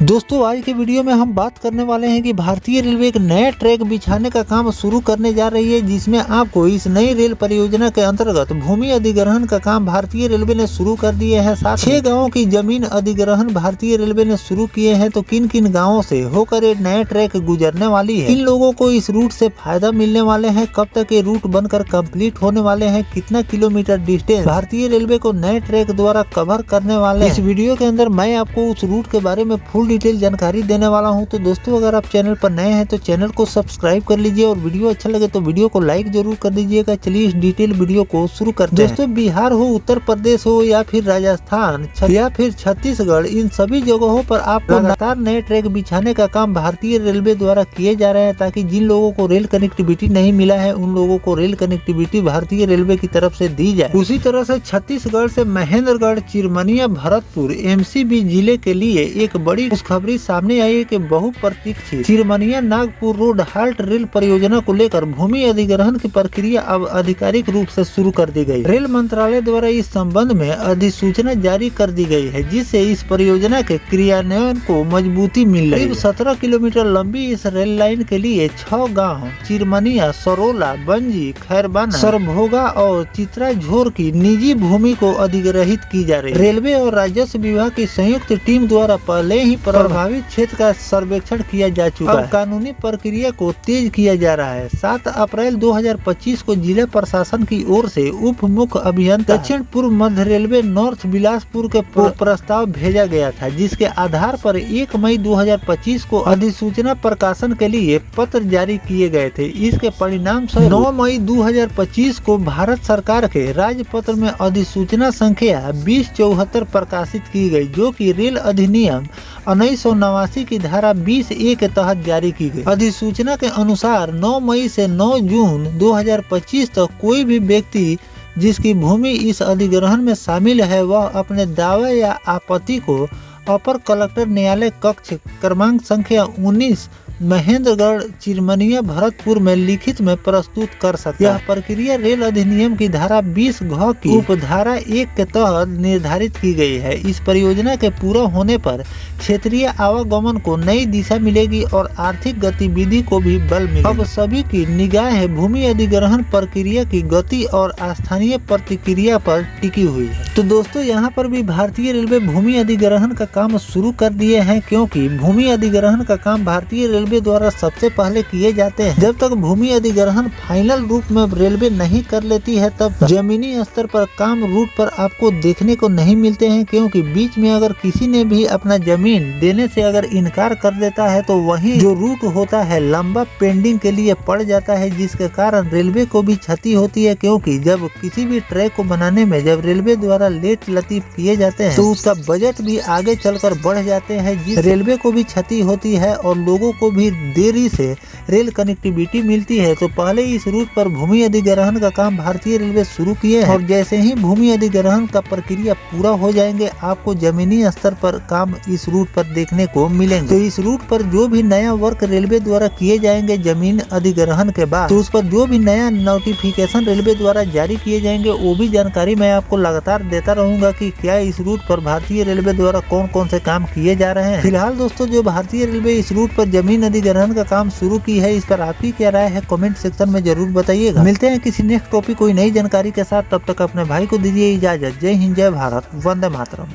दोस्तों आज के वीडियो में हम बात करने वाले हैं कि भारतीय रेलवे एक नया ट्रैक बिछाने का काम शुरू करने जा रही है, जिसमें आपको इस नई रेल परियोजना के अंतर्गत भूमि अधिग्रहण का काम भारतीय रेलवे ने शुरू कर दिए हैं। साथ 6 गाँवों की जमीन अधिग्रहण भारतीय रेलवे ने शुरू किए हैं। तो किन किन गाँवों से होकर ये नया ट्रैक गुजरने वाली है, इन लोगों को इस रूट से फायदा मिलने वाले हैं, कब तक ये रूट बनकर कंप्लीट होने वाले हैं, कितना किलोमीटर डिस्टेंस भारतीय रेलवे को नए ट्रैक द्वारा कवर करने वाले। इस वीडियो के अंदर मैं आपको उस रूट के बारे में फुल डिटेल जानकारी देने वाला हूं। तो दोस्तों अगर आप चैनल पर नए हैं तो चैनल को सब्सक्राइब कर लीजिए और वीडियो अच्छा लगे तो वीडियो को लाइक जरूर कर दीजिएगा। चलिए इस डिटेल वीडियो को शुरू करते हैं। दोस्तों बिहार हो, उत्तर प्रदेश हो या फिर राजस्थान या फिर छत्तीसगढ़, इन सभी जगहों पर आपको लगातार नए ट्रैक बिछाने का काम भारतीय रेलवे द्वारा किए जा रहे हैं, ताकि जिन लोगों को रेल कनेक्टिविटी नहीं मिला है उन लोगों को रेल कनेक्टिविटी भारतीय रेलवे की तरफ से दी जाए। उसी तरह से छत्तीसगढ़ से महेंद्रगढ़, चिरमनिया, भरतपुर, एमसीबी जिले के लिए एक बड़ी खुशखबरी सामने आई है कि बहुप्रतीक्षित चिरमनिया नागपुर रोड हाल्ट रेल परियोजना को लेकर भूमि अधिग्रहण की प्रक्रिया अब आधिकारिक रूप से शुरू कर दी गई। रेल मंत्रालय द्वारा इस संबंध में अधिसूचना जारी कर दी गई है, जिससे इस परियोजना के क्रियान्वयन को मजबूती मिल रही है। 17 किलोमीटर लंबी इस रेल लाइन के लिए 6 गाँव चिरमनिया, सरोला, बंजी, खैरबाना, सरभोगा और चित्राझोर की निजी भूमि को अधिग्रहित की जा रही है। रेलवे और राजस्व विभाग की संयुक्त टीम द्वारा पहले ही प्रभावित क्षेत्र का सर्वेक्षण किया जा चुका है। कानूनी प्रक्रिया को तेज किया जा रहा है। 7 अप्रैल 2025 को जिला प्रशासन की ओर से उप मुख्य अभियंता दक्षिण पूर्व मध्य रेलवे नॉर्थ बिलासपुर के प्रस्ताव भेजा गया था, जिसके आधार पर 1 मई 2025 को अधिसूचना प्रकाशन के लिए पत्र जारी किए गए थे। इसके परिणाम स्वरूप 9 मई 2025 को भारत सरकार के राजपत्र में अधिसूचना संख्या 2074 प्रकाशित की गई, जो कि रेल अधिनियम 1989 की धारा 20A के तहत जारी की गई। अधिसूचना के अनुसार 9 मई से 9 जून 2025 तक कोई भी व्यक्ति जिसकी भूमि इस अधिग्रहण में शामिल है, वह अपने दावे या आपत्ति को अपर कलेक्टर न्यायालय कक्ष क्रमांक संख्या 19 महेंद्रगढ़, चिरमनिया, भरतपुर में लिखित में प्रस्तुत कर सकता है। यह प्रक्रिया रेल अधिनियम की धारा 20 घ की उपधारा 1 के तहत निर्धारित की गई है। इस परियोजना के पूरा होने पर क्षेत्रीय आवागमन को नई दिशा मिलेगी और आर्थिक गतिविधि को भी बल मिलेगा। अब सभी की निगाहें भूमि अधिग्रहण प्रक्रिया की गति और स्थानीय प्रतिक्रिया पर टिकी हुई है। तो दोस्तों यहाँ पर भी भारतीय रेलवे भूमि अधिग्रहण का काम शुरू कर दिए हैं, क्योंकि भूमि अधिग्रहण का काम भारतीय रेलवे द्वारा सबसे पहले किए जाते हैं। जब तक भूमि अधिग्रहण फाइनल रूप में रेलवे नहीं कर लेती है, तब तक जमीनी स्तर पर काम रूट पर आपको देखने को नहीं मिलते हैं, क्योंकि बीच में अगर किसी ने भी अपना जमीन देने से अगर इनकार कर देता है तो वही जो रूट होता है लंबा पेंडिंग के लिए पड़ जाता है, जिसके कारण रेलवे को भी क्षति होती है। क्योंकि जब किसी भी ट्रैक को बनाने में जब रेलवे द्वारा लेट लतीफ किए जाते हैं तो उसका बजट भी आगे चलकर बढ़ जाते हैं, जिस रेलवे को भी क्षति होती है और लोगों को भी देरी से रेल कनेक्टिविटी मिलती है। तो पहले इस रूट पर भूमि अधिग्रहण का काम भारतीय रेलवे शुरू किए हैं, और जैसे ही भूमि अधिग्रहण का प्रक्रिया पूरा हो जाएंगे, आपको जमीनी स्तर पर काम इस रूट पर देखने को मिलेंगे। तो इस रूट पर जो भी नया वर्क रेलवे द्वारा किए जाएंगे जमीन अधिग्रहण के बाद, तो उस पर जो भी नया नोटिफिकेशन रेलवे द्वारा जारी किए जाएंगे, वो भी जानकारी मैं आपको लगातार देता रहूंगा कि क्या इस रूट पर भारतीय रेलवे द्वारा कौन कौन से काम किए जा रहे हैं। फिलहाल दोस्तों जो भारतीय रेलवे इस रूट पर जमीन अधिग्रहण का काम शुरू की है, इस पर आपकी क्या राय है कमेंट सेक्शन में जरूर बताइएगा। मिलते हैं किसी नेक्स्ट टॉपिक कोई नई जानकारी के साथ, तब तक अपने भाई को दीजिए इजाजत। जय हिंद, जय भारत, वंदे मातरम।